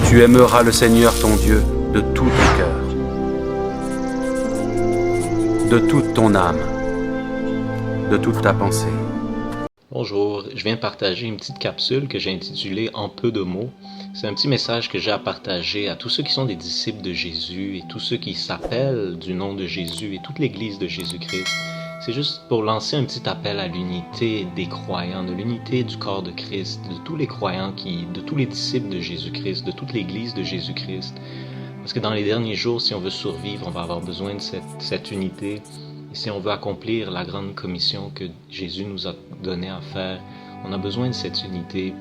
Tu aimeras le Seigneur ton Dieu de tout ton cœur, de toute ton âme, de toute ta pensée. Bonjour, je viens partager une petite capsule que j'ai intitulée « En peu de mots ». C'est un petit message que j'ai à partager à tous ceux qui sont des disciples de Jésus et tous ceux qui s'appellent du nom de Jésus et toute l'Église de Jésus-Christ. C'est juste pour lancer un petit appel à l'unité des croyants, de l'unité du corps de Christ, de tous les croyants, de tous les disciples de Jésus-Christ, de toute l'Église de Jésus-Christ. Parce que dans les derniers jours, si on veut survivre, on va avoir besoin de cette unité. Et si on veut accomplir la grande commission que Jésus nous a donnée à faire, on a besoin de cette unité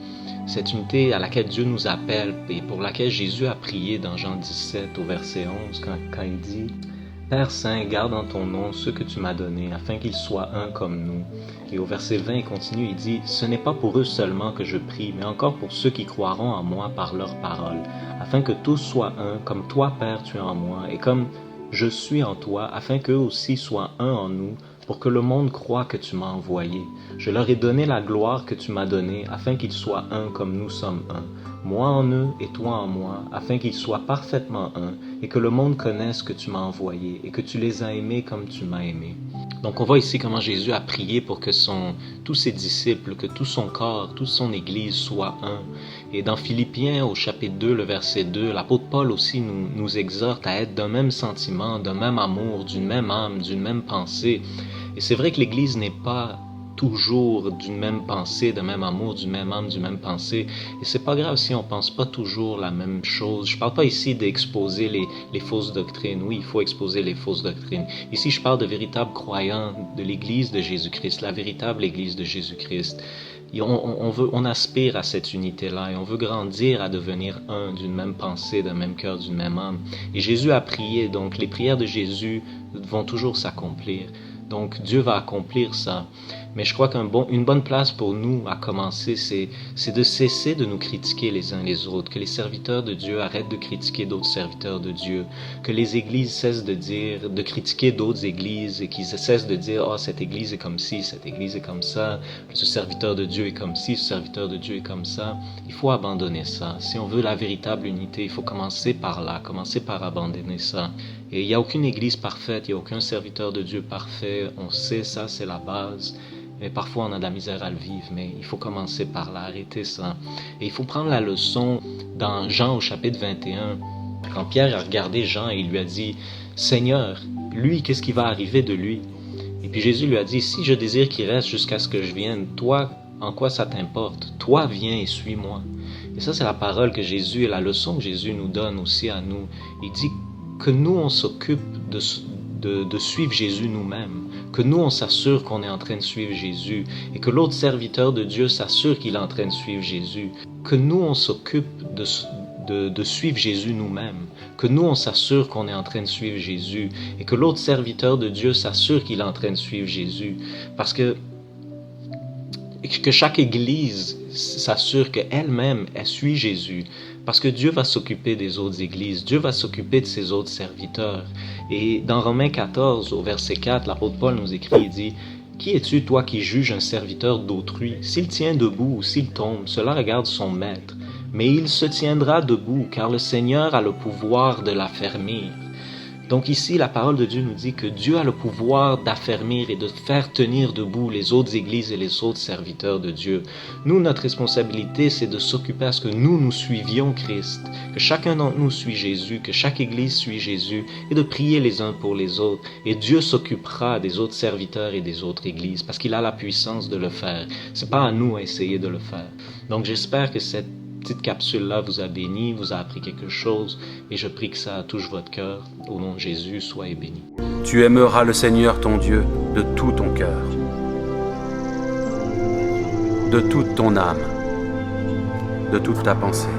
à laquelle Dieu nous appelle et pour laquelle Jésus a prié dans Jean 17 au verset 11 quand il dit « Père Saint, garde en ton nom ceux que tu m'as donnés, afin qu'ils soient un comme nous. » Et au verset 20, il continue, il dit « Ce n'est pas pour eux seulement que je prie, mais encore pour ceux qui croiront en moi par leur parole, afin que tous soient un, comme toi, Père, tu es en moi, et comme je suis en toi, afin qu'eux aussi soient un en nous, pour que le monde croie que tu m'as envoyé. Je leur ai donné la gloire que tu m'as donnée, afin qu'ils soient un comme nous sommes un. Moi en eux et toi en moi, afin qu'ils soient parfaitement un, et que le monde connaisse que tu m'as envoyé, et que tu les as aimés comme tu m'as aimé. » Donc on voit ici comment Jésus a prié pour que tous ses disciples, que tout son corps, toute son Église soit un. Et dans Philippiens, au chapitre 2, le verset 2, l'apôtre Paul aussi nous exhorte à être d'un même sentiment, d'un même amour, d'une même âme, d'une même pensée. Et c'est vrai que l'Église n'est pas toujours d'une même pensée, d'un même amour, d'une même âme, d'une même pensée. Et c'est pas grave si on pense pas toujours la même chose. Je parle pas ici d'exposer les fausses doctrines. Oui, il faut exposer les fausses doctrines. Ici, je parle de véritables croyants de l'Église de Jésus-Christ, la véritable Église de Jésus-Christ. Et on aspire à cette unité-là et on veut grandir à devenir un, d'une même pensée, d'un même cœur, d'une même âme. Et Jésus a prié, donc les prières de Jésus vont toujours s'accomplir. Donc Dieu va accomplir ça. Mais je crois qu'une bonne place pour nous à commencer, c'est de cesser de nous critiquer les uns les autres, que les serviteurs de Dieu arrêtent de critiquer d'autres serviteurs de Dieu, que les églises cessent de critiquer d'autres églises et qu'ils cessent de dire « Oh, cette église est comme ci, cette église est comme ça, ce serviteur de Dieu est comme ci, ce serviteur de Dieu est comme ça. » Il faut abandonner ça. Si on veut la véritable unité, il faut commencer par là, commencer par abandonner ça. Et il n'y a aucune église parfaite, il n'y a aucun serviteur de Dieu parfait, on sait ça, c'est la base. Mais parfois on a de la misère à le vivre, mais il faut commencer par là, arrêter ça. Et il faut prendre la leçon dans Jean au chapitre 21, quand Pierre a regardé Jean et il lui a dit « Seigneur, lui, qu'est-ce qui va arriver de lui ?» Et puis Jésus lui a dit « Si je désire qu'il reste jusqu'à ce que je vienne, toi, en quoi ça t'importe? Toi, viens et suis-moi. » Et ça, c'est la parole que Jésus et la leçon que Jésus nous donne aussi à nous. Il dit que nous, on s'occupe de suivre Jésus nous-mêmes, que nous, on s'assure qu'on est en train de suivre Jésus et que l'autre serviteur de Dieu s'assure qu'il est en train de suivre Jésus, que nous, on s'occupe de suivre Jésus nous-mêmes, que nous, on s'assure qu'on est en train de suivre Jésus et que l'autre serviteur de Dieu s'assure qu'il est en train de suivre Jésus. Parce que chaque église s'assure qu'elle-même, elle suit Jésus. Parce que Dieu va s'occuper des autres églises, Dieu va s'occuper de ses autres serviteurs. Et dans Romains 14, au verset 4, l'apôtre Paul nous écrit, il dit « Qui es-tu, toi, qui juges un serviteur d'autrui? S'il tient debout ou s'il tombe, cela regarde son maître. Mais il se tiendra debout, car le Seigneur a le pouvoir de l'affermir. » Donc ici, la parole de Dieu nous dit que Dieu a le pouvoir d'affermir et de faire tenir debout les autres églises et les autres serviteurs de Dieu. Nous, notre responsabilité, c'est de s'occuper à ce que nous suivions Christ, que chacun d'entre nous suit Jésus, que chaque église suit Jésus, et de prier les uns pour les autres. Et Dieu s'occupera des autres serviteurs et des autres églises, parce qu'il a la puissance de le faire. C'est pas à nous à essayer de le faire. Donc j'espère que cette petite capsule-là vous a béni, vous a appris quelque chose, et je prie que ça touche votre cœur. Au nom de Jésus, soyez bénis. Tu aimeras le Seigneur ton Dieu de tout ton cœur, de toute ton âme, de toute ta pensée.